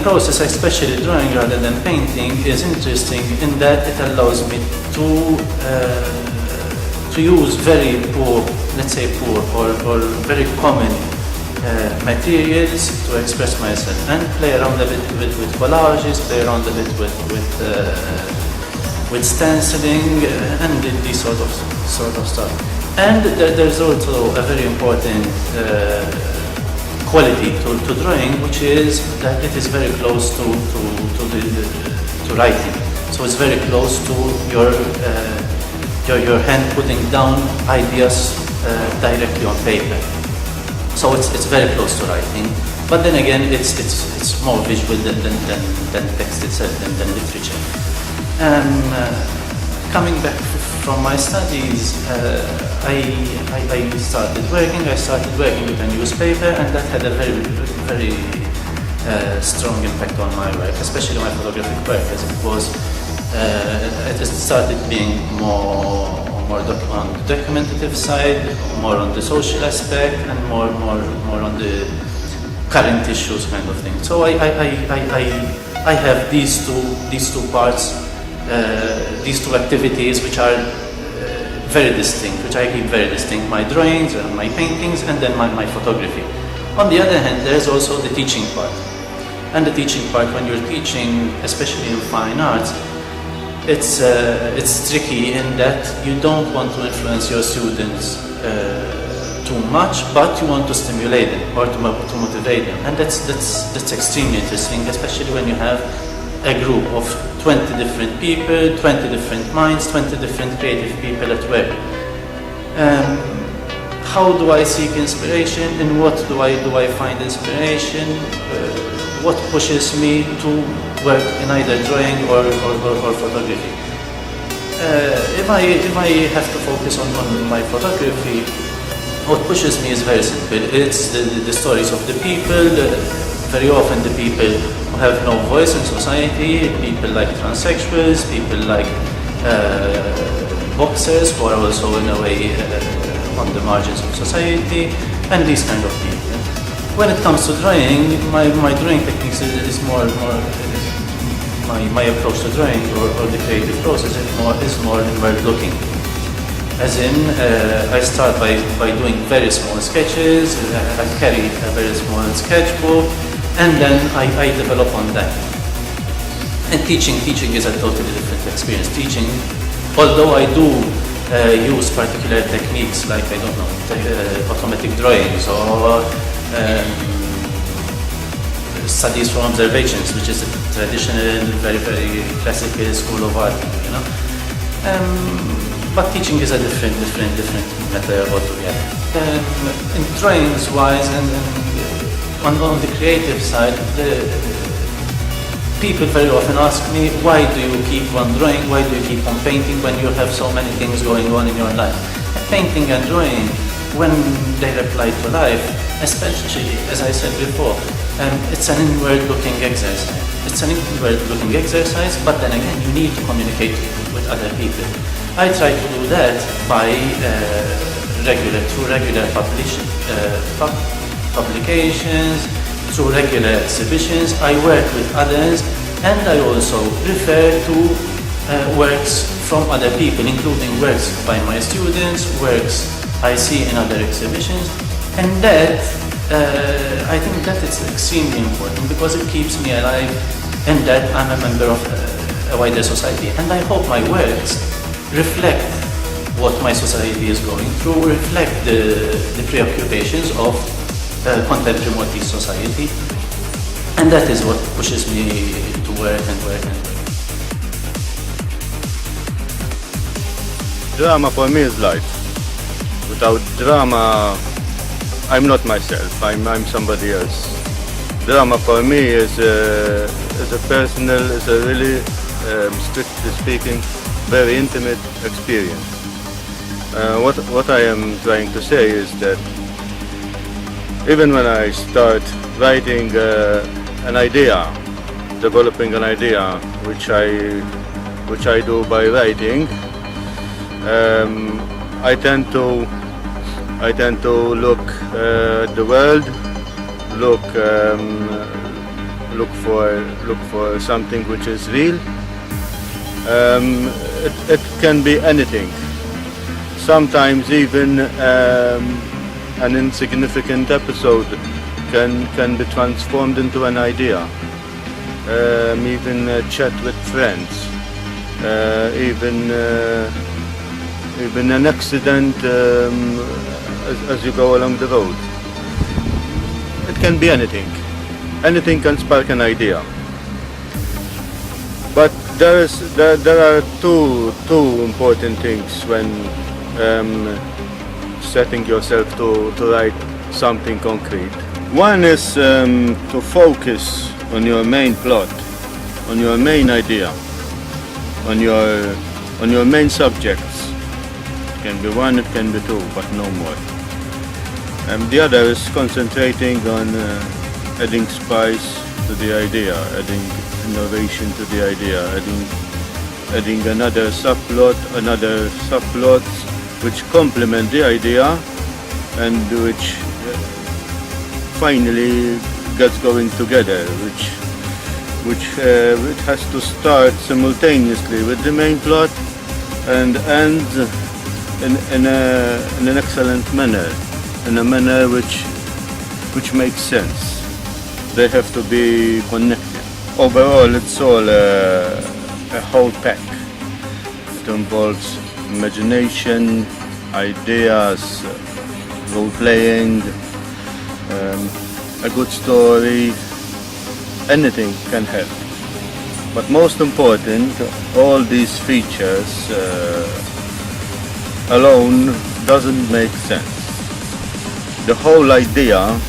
process, especially drawing rather than painting, is interesting in that it allows me to use very poor, let's say poor or very common materials to express myself, and play around a bit with collages, play around a bit with stenciling and this sort of stuff. And there's also a very important quality to drawing, which is that it is very close to writing. So it's very close to your hand putting down ideas directly on paper. So it's very close to writing, but then again it's more visual than text itself, than literature. Coming back from my studies, I started working with a newspaper, and that had a very strong impact on my work, especially my photographic work, as it started being more on the documentative side, more on the social aspect, and more on the current issues kind of thing. So I have these two parts, these two activities which are very distinct, which I keep very distinct: my drawings and my paintings, and then my photography. On the other hand, there's also the teaching part. And the teaching part, when you're teaching, especially in fine arts, it's tricky in that you don't want to influence your students too much, but you want to stimulate them or to motivate them, and that's extremely interesting, especially when you have a group of 20 different people, 20 different minds, 20 different creative people at work. How do I seek inspiration? In what do I find inspiration? What pushes me to work in either drawing or photography? If I have to focus on my photography, what pushes me is very simple. It's the stories of the people, very often the people who have no voice in society, people like transsexuals, people like boxers, who are also in a way on the margins of society, and these kind of people. When it comes to drawing, my drawing techniques is more my approach to drawing or the creative process is more inward looking. As in, I start by doing very small sketches. I carry a very small sketchbook, and then I develop on that. And teaching is a totally different experience. Teaching, although I do use particular techniques like, I don't know, automatic drawings or studies from observations, which is a traditional, very classical school of art, you know. But teaching is a different method altogether. In drawings wise and on the creative side, people very often ask me, why do you keep on drawing, why do you keep on painting when you have so many things going on in your life? Painting and drawing, when they apply to life, especially, as I said before, it's an inward-looking exercise. It's an inward-looking exercise, but then again, you need to communicate with other people. I try to do that by through regular publications, through regular exhibitions. I work with others, and I also refer to works from other people, including works by my students, works I see in other exhibitions, and that I think that is extremely important because it keeps me alive, and that I'm a member of a wider society. And I hope my works reflect what my society is going through, reflect the preoccupations of contemporary Maltese society, and that is what pushes me to work and work and work. Drama for me is life. Without drama, I'm not myself. I'm somebody else. Drama for me is a personal, is a really, strictly speaking, very intimate experience. What I am trying to say is that even when I start writing an idea, developing an idea, which I do by writing, I tend to look at the world, look look for something which is real. It can be anything. Sometimes even an insignificant episode can be transformed into an idea. Even a chat with friends, even an accident as you go along the road. It can be anything. Anything can spark an idea. But there are two important things when setting yourself to write something concrete. One is to focus on your main plot, on your main idea, on your main subjects. It can be one, it can be two, but no more. The other is concentrating on adding spice to the idea, adding innovation to the idea, adding another subplots which complement the idea and which finally gets going together, which it has to start simultaneously with the main plot and end in an excellent manner, in a manner which makes sense. They have to be connected. Overall, it's all a whole pack. It involves imagination, ideas, role-playing, a good story. Anything can help. But most important, all these features alone doesn't make sense. The whole idea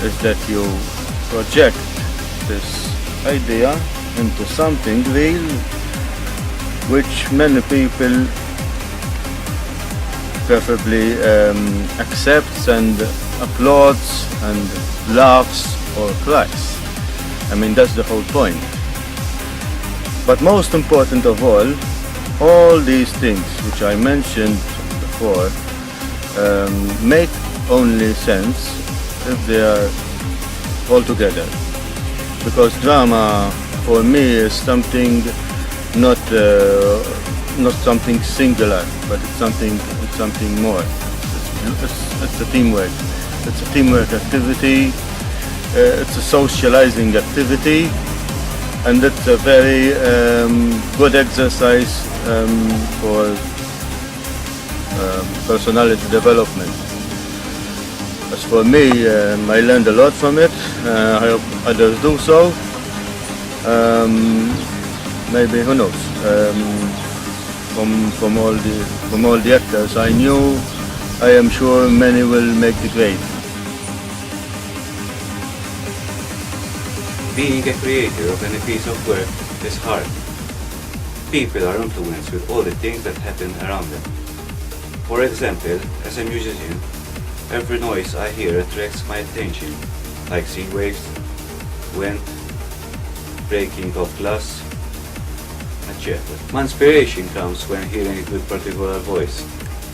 is that you project this idea into something real which many people preferably accepts and applauds and laughs or cries. I mean, that's the whole point. But most important of all these things which I mentioned before make only sense if they are all together. Because drama for me is something not something singular, but it's something more. It's a teamwork. It's a teamwork activity. It's a socializing activity, and it's a very good exercise for personality development. As for me, I learned a lot from it. I hope others do so. Maybe, who knows? From all the actors I knew, I am sure many will make the grade. Being a creator of any piece of work is hard. People are influenced with all the things that happen around them. For example, as a musician, every noise I hear attracts my attention, like sea waves, wind, breaking of glass, etc. My inspiration comes when hearing a good particular voice,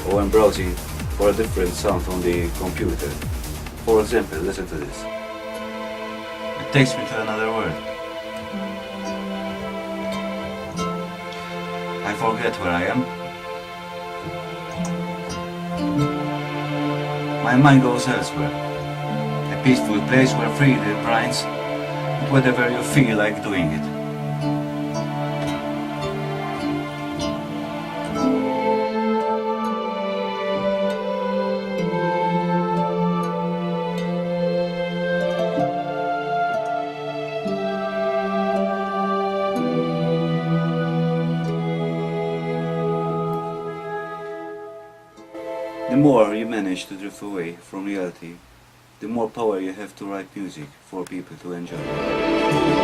or when browsing for a different sound on the computer. For example, listen to this. It takes me to another world. I forget where I am. My mind goes elsewhere. A peaceful place where freedom reigns, and whatever you feel like doing it. The more you manage to drift away from reality, the more power you have to write music for people to enjoy.